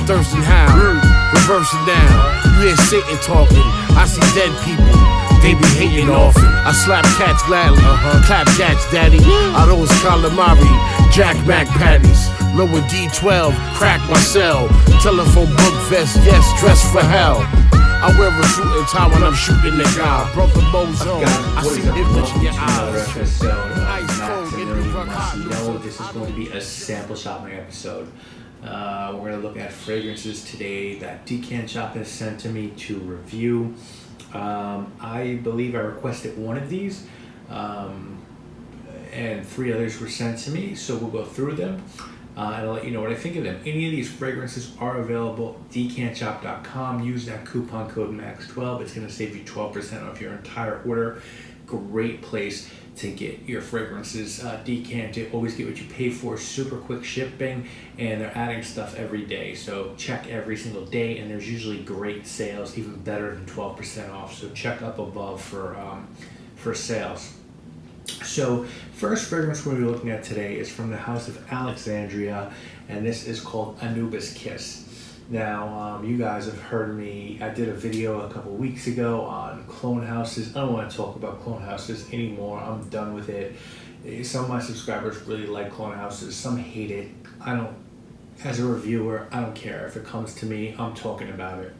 thirsting how? Reversing down. You hear Satan talking. I see dead people. They be hating often. I slap cats gladly. Clap jacks, daddy. I those calamari. Jack Mac patties. Lower D12. Crack my cell. Telephone book vest. Yes, dress for hell. I wear a shooting tie when I'm shooting the guy. Brother Bozo. I see the image in your eyes. Maximilian. This is going to be a sample shopping episode. We're going to look at fragrances today that Decant Shop has sent to me to review. I believe I requested one of these, and 3 others were sent to me, so we'll go through them, and I'll let you know what I think of them. Any of these fragrances are available at decantshop.com. Use that coupon code MAX12. It's going to save you 12% off your entire order. Great place to get your fragrances decanted. Always get what you pay for. Super quick shipping, and they're adding stuff every day, so check every single day, and there's usually great sales, even better than 12% off, so check up above for sales. So first fragrance we're going to be looking at today is from the House of Alexandria, and this is called Anubis Kiss. Now, you guys have heard me, I did a video a couple weeks ago on clone houses. I don't want to talk about clone houses anymore. I'm done with it. Some of my subscribers really like clone houses. Some hate it. As a reviewer, I don't care. If it comes to me, I'm talking about it.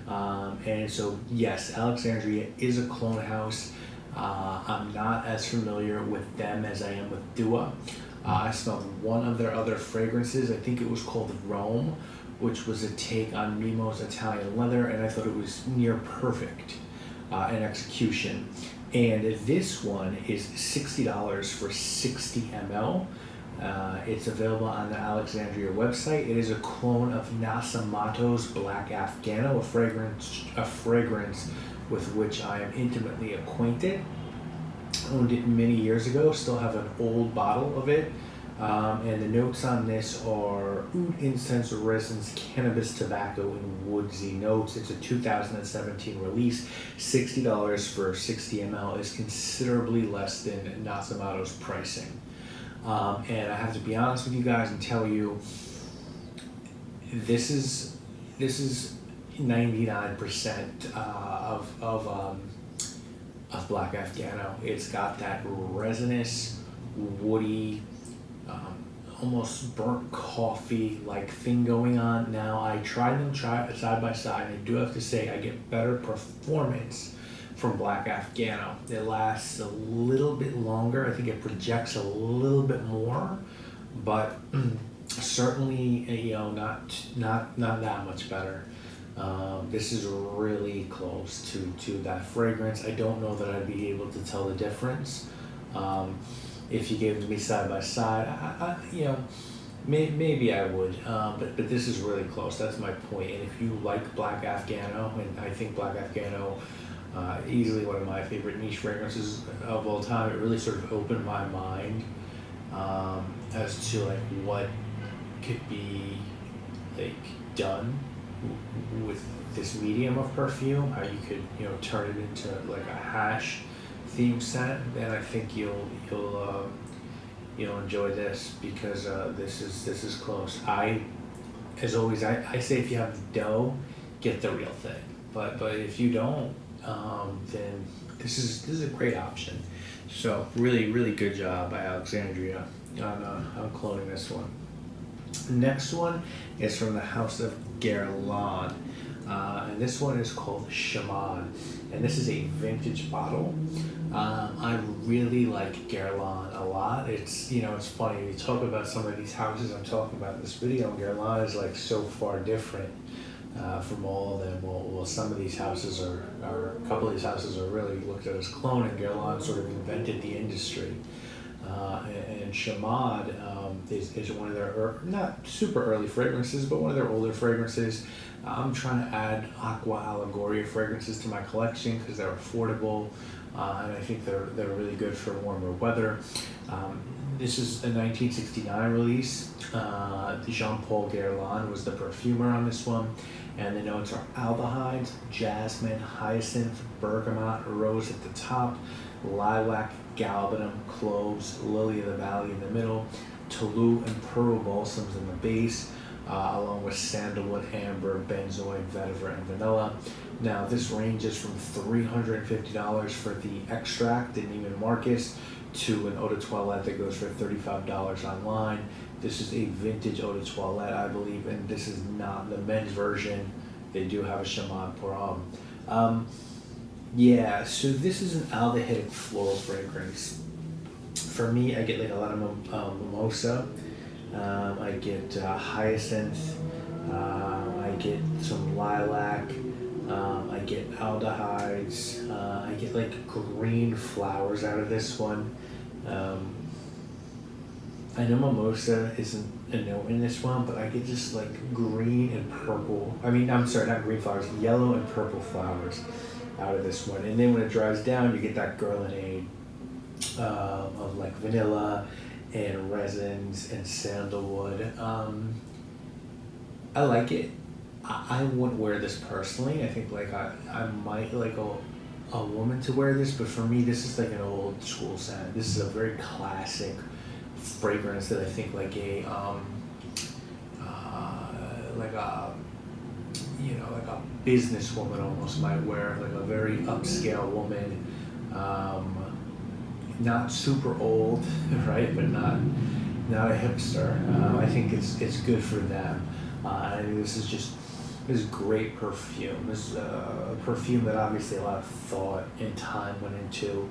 And so, yes, Alexandria is a clone house. I'm not as familiar with them as I am with Dua. I smelled one of their other fragrances. I think it was called Rome, which was a take on Nemo's Italian Leather, and I thought it was near perfect in execution. And this one is $60 for 60 ml. It's available on the Alexandria website. It is a clone of Nasamato's Black Afghano, a fragrance with which I am intimately acquainted. Owned it many years ago, still have an old bottle of it. And the notes on this are oud, incense, resins, cannabis, tobacco, and woodsy notes. It's a 2017 release. $60 for 60 ml is considerably less than Nasamato's pricing. And I have to be honest with you guys and tell you, this is 99% of Black Afghano. It's got that resinous, woody, almost burnt coffee like thing going on. Now, I tried them side by side, and I do have to say I get better performance from Black Afghano. It lasts a little bit longer. I think it projects a little bit more, but certainly, not that much better. This is really close to that fragrance. I don't know that I'd be able to tell the difference. If you gave them to me side by side, maybe I would, but this is really close. That's my point. And if you like Black Afghano, and I think Black Afghano, easily one of my favorite niche fragrances of all time, it really sort of opened my mind as to like what could be like done with this medium of perfume, how you could turn it into like a hash theme set. And I think you'll enjoy this, because this is close. As always, I say if you have the dough, get the real thing. But if you don't, then this is a great option. So really good job by Alexandria on cloning this one. The next one is from the House of Guerlain, and this one is called Chamade, and this is a vintage bottle. I really like Guerlain a lot. It's it's funny, you talk about some of these houses I'm talking about in this video, and Guerlain is like so far different from all of them. Well, some of these houses are a couple of these houses are really looked at as clone, and Guerlain sort of invented the industry. And Chamade is one of their not super early fragrances, but one of their older fragrances. I'm trying to add Aqua Allegoria fragrances to my collection because they're affordable, and I think they're really good for warmer weather. This is a 1969 release. Jean-Paul Guerlain was the perfumer on this one, and the notes are aldehydes, jasmine, hyacinth, bergamot, rose at the top, lilac, galbanum, cloves, lily of the valley in the middle, Toulouse and pearl balsams in the base, along with sandalwood, amber, benzoin, vetiver, and vanilla. Now this ranges from $350 for the extract in Neiman Marcus to an eau de toilette that goes for $35 online. This is a vintage eau de toilette, I believe, and this is not the men's version. They do have a Chamade Pour. Yeah, so this is an aldehydic floral fragrance. For me, I get like a lot of mimosa. I get hyacinth. I get some lilac. I get aldehydes. I get like green flowers out of this one. I know mimosa isn't a note in this one, but I get just like green and purple. I'm sorry, not green flowers, yellow and purple flowers out of this one. And then when it dries down, you get that Guerlain of like vanilla and resins and sandalwood. I like it. I wouldn't wear this personally. I think like I might like a woman to wear this, but for me, this is like an old school scent. This is a very classic fragrance that I think like a like a businesswoman almost might wear, like a very upscale woman, not super old, right, but not a hipster. I think it's good for them. I think this is great perfume. This is a perfume that obviously a lot of thought and time went into.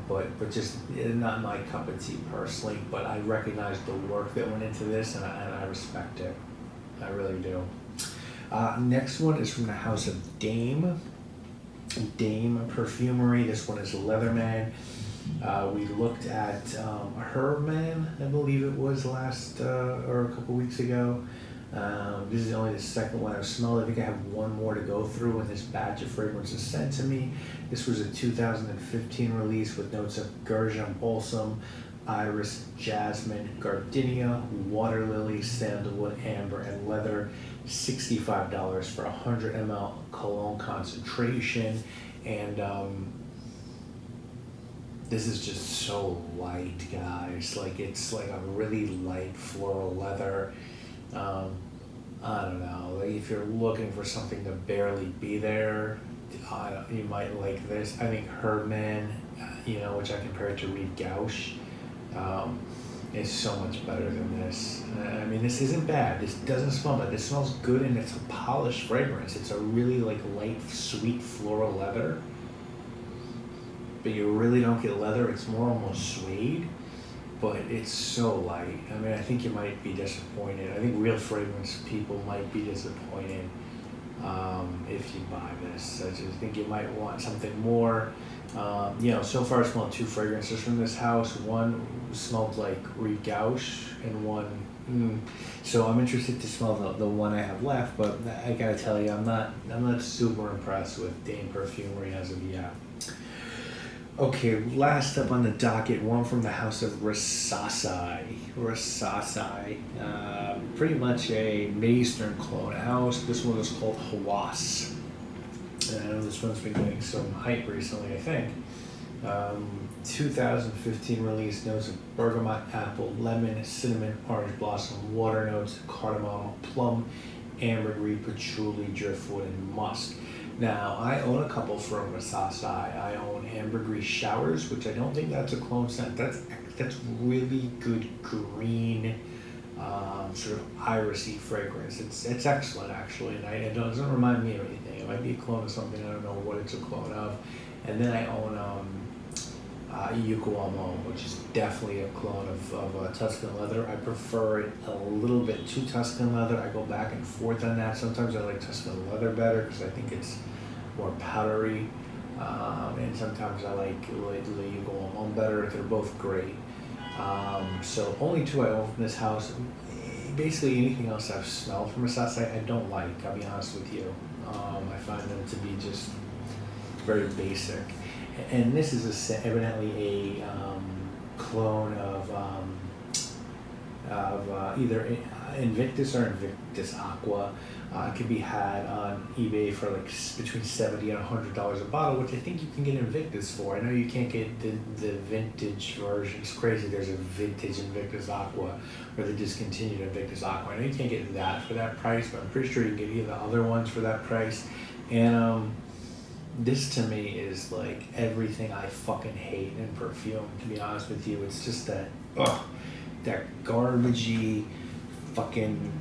But just not my cup of tea personally, but I recognize the work that went into this, and I respect it. I really do. Next one is from the house of Dame Perfumery. This one is Leatherman. We looked at Herman, I believe it was last or a couple weeks ago. This is only the second one I've smelled. I think I have one more to go through when this batch of fragrances sent to me. This was a 2015 release with notes of Gurjam balsam, iris, jasmine, gardenia, water lily, sandalwood, amber, and leather. $65 for 100 ml cologne concentration. And this is just so light, guys. Like, it's like a really light floral leather. I don't know, like if you're looking for something to barely be there, you might like this. I think Herman, which I compare to Reed Gauche, is so much better than this. This isn't bad. This doesn't smell bad. This smells good, and it's a polished fragrance. It's a really like light, sweet floral leather, but you really don't get leather. It's more almost suede. But it's so light. I think you might be disappointed. I think real fragrance people might be disappointed if you buy this. I just think you might want something more. So far I smelled 2 fragrances from this house. One smelled like Reed Gauche, and one. So I'm interested to smell the one I have left. But I gotta tell you, I'm not super impressed with Dame Perfumery as of yet. Okay, last up on the docket, one from the house of Rasasi. Pretty much a Mid-Eastern clone house. This one is called Hawas. And I know this one's been getting some hype recently, I think. 2015 release, notes of bergamot, apple, lemon, cinnamon, orange blossom, water notes, cardamom, plum, ambergris, patchouli, driftwood, and musk. Now, I own a couple from Rasasi. I own Ambergris Showers, which I don't think that's a clone scent. That's really good green, sort of irisy fragrance. It's excellent, actually, and it doesn't remind me of anything. It might be a clone of something. I don't know what it's a clone of. And then I own Yuko, which is definitely a clone of Tuscan leather. I prefer it a little bit to Tuscan leather. I go back and forth on that. Sometimes I like Tuscan leather better because I think it's more powdery, and sometimes I like the Yuko better. They're both great. So only 2 I own from this house. Basically anything else I've smelled from Rasasi I don't like, I'll be honest with you. I find them to be just very basic. And this is evidently a clone of of either Invictus or Invictus Aqua. It can be had on eBay for like between $70 and $100 a bottle, which I think you can get Invictus for. I know you can't get the vintage version. It's crazy. There's a vintage Invictus Aqua, or the discontinued Invictus Aqua. I know you can't get that for that price, but I'm pretty sure you can get either other ones for that price. And this to me is like everything I fucking hate in perfume, to be honest with you. It's just that garbagey fucking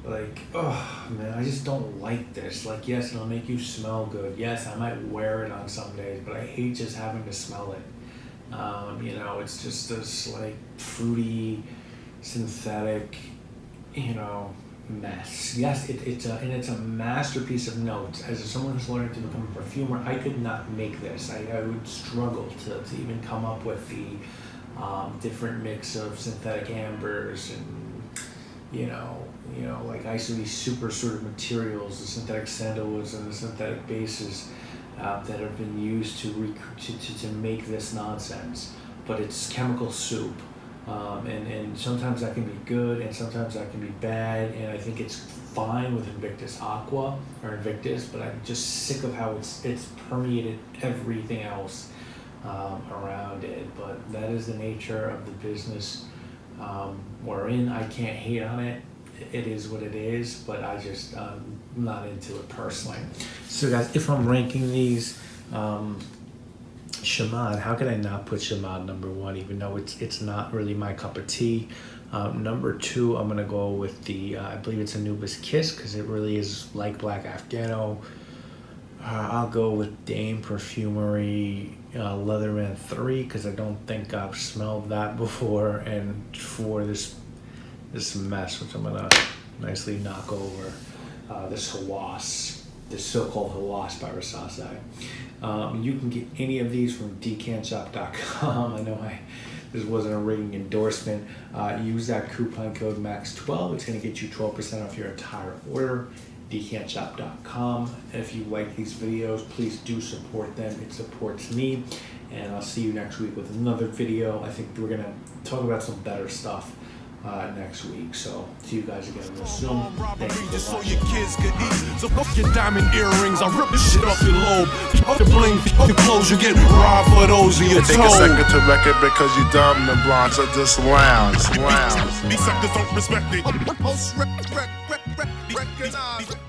like, oh man, I just don't like this. Like, yes, it'll make you smell good. Yes, I might wear it on some days, but I hate just having to smell it. It's just this like fruity, synthetic, mess. Yes, it's a masterpiece of notes. As someone who's learning to become a perfumer, I could not make this. I would struggle to even come up with the different mix of synthetic ambers and like these super sort of materials, the synthetic sandalwoods and the synthetic bases that have been used to make this nonsense. But it's chemical soup. And sometimes that can be good and sometimes that can be bad, and I think it's fine with Invictus Aqua or Invictus, but I'm just sick of how it's permeated everything else around it. But that is the nature of the business we're in. I can't hate on it. It is what it is, but I'm not into it personally. So guys, if I'm ranking these, Chamade, how could I not put Chamade number one, even though it's not really my cup of tea? Number two, I'm gonna go with the I believe it's Anubis Kiss, because it really is like Black Afghano. I'll go with Dame Perfumery Leatherman 3, because I don't think I've smelled that before, and for this mess, which I'm gonna nicely knock over, this Hawas, this so-called Hawas by Rasasi. You can get any of these from decantshop.com. I know this wasn't a ringing endorsement. Use that coupon code MAX12. It's going to get you 12% off your entire order. Decantshop.com. If you like these videos, please do support them. It supports me. And I'll see you next week with another video. I think we're going to talk about some better stuff next week. So see you guys again real soon. Thank you Just for so watching. your kids could eat. So fuck your diamond earrings. I rip the shit off your lobe. Off your bling, off your clothes. You get robbed for those of your toes. Take a second to wreck it because you dumb and blonde. So just lounge. These suckers don't respect it. Recognize.